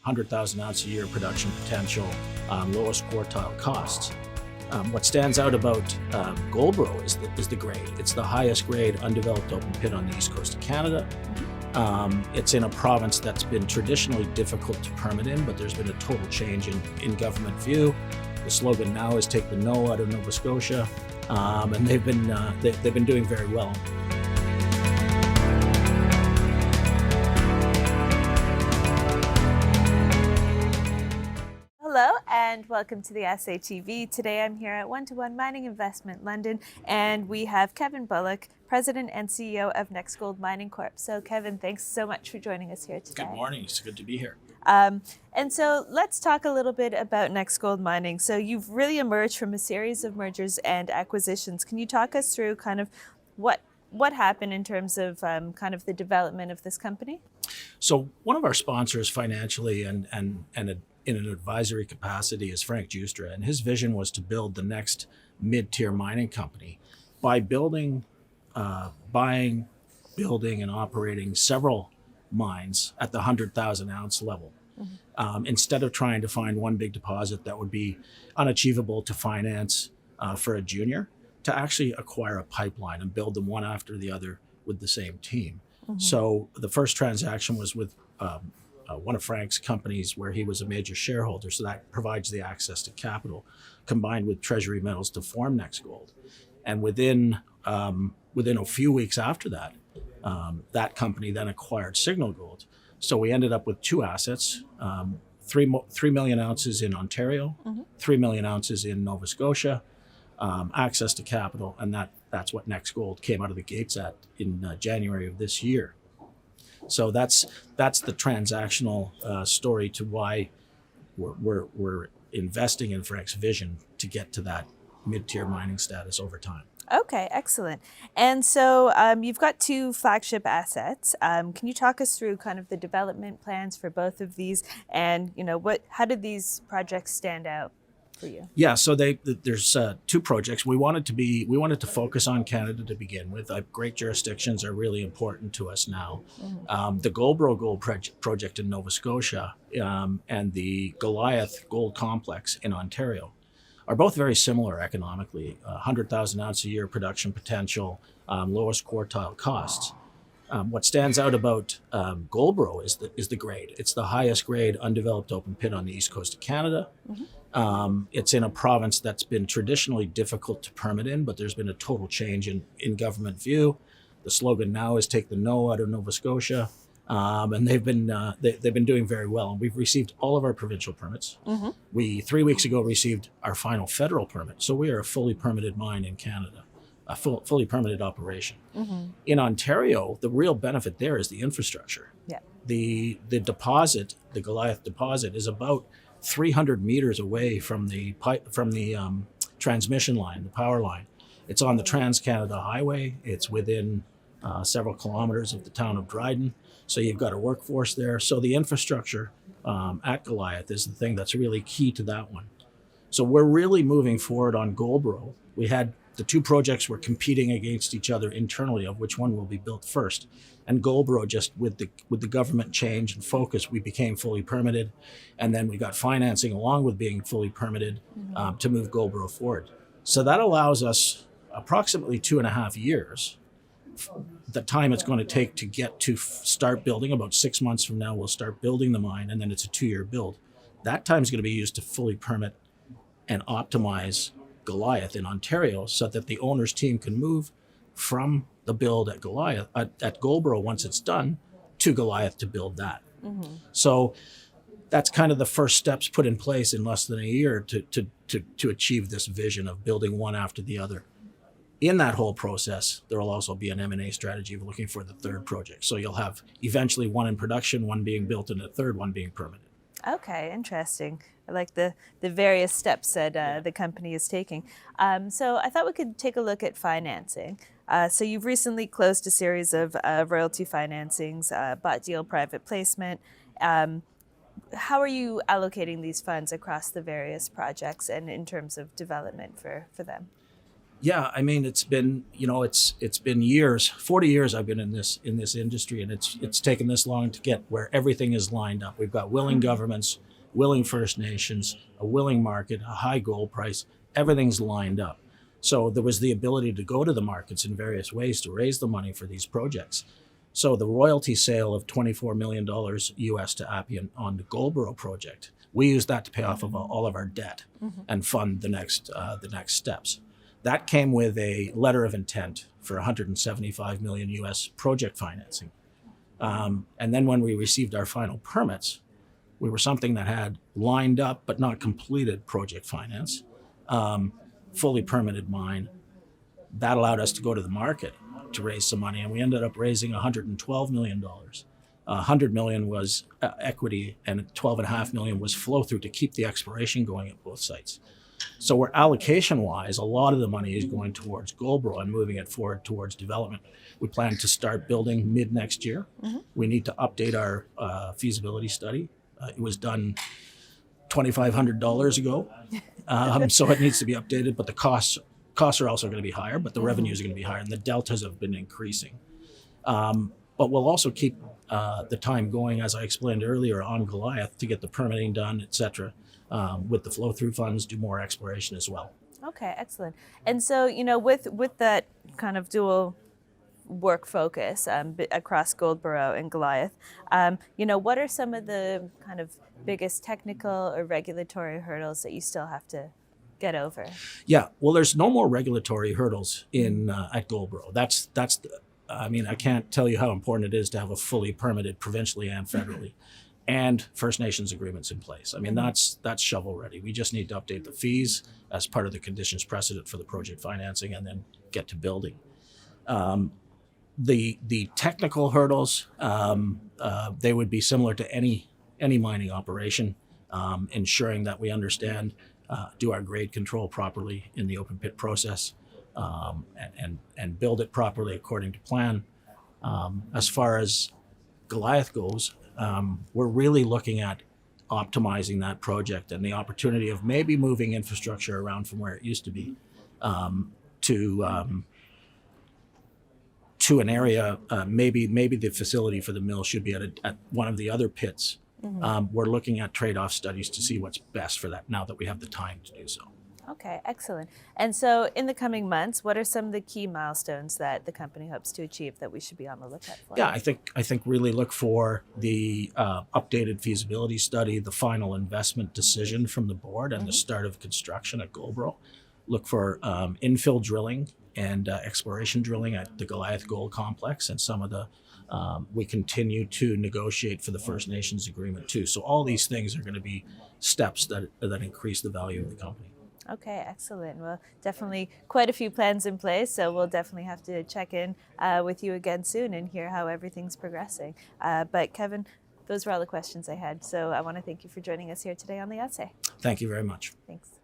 100,000 ounce a year production potential, lowest quartile costs. What stands out about Goldboro is the grade. It's the highest grade undeveloped open pit on the east coast of Canada. It's in a province that's been traditionally difficult to permit in, but there's been a total change in government view. The slogan now is "Take the No out of Nova Scotia," and they've been doing very well. Hello and welcome to the Assay TV. Today I'm here at 1-to-1 Mining Investment London, and we have Kevin Bullock, President and CEO of NexGold Mining Corp. So Kevin, thanks so much for joining us here today. Good morning, it's good to be here. And so let's talk a little bit about NexGold Mining. So you've really emerged from a series of mergers and acquisitions. Can you talk us through kind of what happened in terms of kind of the development of this company? So one of our sponsors financially and in an advisory capacity is Frank Justra, and his vision was to build the next mid-tier mining company by buying, building, and operating several mines at the 100,000 ounce level. Instead of trying to find one big deposit that would be unachievable to finance for a junior, to actually acquire a pipeline and build them one after the other with the same team. So the first transaction was with one of Frank's companies where he was a major shareholder, so that provides the access to capital, combined with treasury metals to form NexGold. And within a few weeks after that, that company then acquired Signal Gold. So we ended up with two assets, 3 million ounces in Ontario, 3 million ounces in Nova Scotia, access to capital, and that's what NexGold came out of the gates at in January of this year. So that's the transactional story to why we're investing in Frank's vision to get to that mid-tier mining status over time. Okay, excellent. And so you've got two flagship assets. Can you talk us through kind of the development plans for both of these, and how did these projects stand out for you? Yeah, so there's two projects. We wanted to focus on Canada to begin with. Great jurisdictions are really important to us now. The Goldboro Gold Project in Nova Scotia and the Goliath Gold Complex in Ontario are both very similar economically. 100,000 ounce a year production potential, lowest quartile costs. What stands out about Goldboro is the grade. It's the highest grade undeveloped open pit on the east coast of Canada. It's in a province that's been traditionally difficult to permit in, but there's been a total change in government view. The slogan now is "Take the No out of Nova Scotia," and they've been doing very well. And we've received all of our provincial permits. We 3 weeks ago received our final federal permit, so we are a fully permitted mine in Canada, a fully permitted operation. In Ontario, the real benefit there is the infrastructure. Yeah. The deposit, the Goliath deposit, is about 300 meters away from the transmission line, the power line. It's on the Trans-Canada Highway. It's within several kilometers of the town of Dryden. So you've got a workforce there. So the infrastructure at Goliath is the thing that's really key to that one. So we're really moving forward on Goldboro. We had the two projects were competing against each other internally of which one will be built first. And Goldboro, just with the government change and focus, we became fully permitted. And then we got financing along with being fully permitted to move Goldboro forward. So that allows us approximately 2.5 years, the time it's going to take to get to start building. About 6 months from now, we'll start building the mine, and then it's a 2-year build. That time is going to be used to fully permit and optimize Goliath in Ontario so that the owner's team can move from the build at Goliath at Goldboro once it's done to Goliath to build that. So that's kind of the first steps put in place in less than a year to achieve this vision of building one after the other. In that whole process, there will also be an M&A strategy of looking for the third project. So you'll have eventually one in production, one being built, and a third one being permitted. Okay, interesting. I like the various steps that the company is taking. So I thought we could take a look at financing. So you've recently closed a series of royalty financings, bought deal private placement. How are you allocating these funds across the various projects and in terms of development for them? Yeah, I mean, it's been, it's been years, 40 years I've been in this industry, and it's taken this long to get where everything is lined up. We've got willing governments, willing First Nations, a willing market, a high gold price. Everything's lined up. So there was the ability to go to the markets in various ways to raise the money for these projects. So the royalty sale of $24 million US to Appian on the Goldboro project, we used that to pay off of all of our debt and fund the next steps. That came with a letter of intent for 175 million US project financing. And then when we received our final permits, we were something that had lined up but not completed project finance, fully permitted mine. That allowed us to go to the market to raise some money, and we ended up raising $112 million. $100 million was equity, and $12.5 million was flow through to keep the exploration going at both sites. So we're allocation-wise, a lot of the money is going towards Goldboro and moving it forward towards development. We plan to start building mid next year. We need to update our feasibility study. It was done $2,500 ago, so it needs to be updated. But the costs are also going to be higher, but the revenues are going to be higher, and the deltas have been increasing. But we'll also keep the time going, as I explained earlier, on Goliath to get the permitting done, et cetera. With the flow-through funds, do more exploration as well. Okay, excellent. And so, with that kind of dual work focus across Goldboro and Goliath, what are some of the kind of biggest technical or regulatory hurdles that you still have to get over? Yeah, well, there's no more regulatory hurdles at Goldboro. I can't tell you how important it is to have a fully permitted provincially and federally. And First Nations agreements in place. I mean, that's shovel ready. We just need to update the fees as part of the conditions precedent for the project financing, and then get to building. The technical hurdles, they would be similar to any mining operation, ensuring that we understand, do our grade control properly in the open pit process, and build it properly according to plan. As far as Goliath goes, we're really looking at optimizing that project and the opportunity of maybe moving infrastructure around from where it used to be to an area. Maybe the facility for the mill should be at one of the other pits. We're looking at trade-off studies to see what's best for that now that we have the time to do so. Okay, excellent. And so in the coming months, what are some of the key milestones that the company hopes to achieve that we should be on the lookout for? Yeah, I think really look for the updated feasibility study, the final investment decision from the board, and the start of construction at Goldboro. Look for infill drilling and exploration drilling at the Goliath Gold Complex, and some of the we continue to negotiate for the First Nations agreement too. So all these things are going to be steps that increase the value of the company. Okay, excellent. Well, definitely quite a few plans in place, so we'll definitely have to check in with you again soon and hear how everything's progressing. But Kevin, those were all the questions I had, so I want to thank you for joining us here today on the Assay. Thank you very much. Thanks.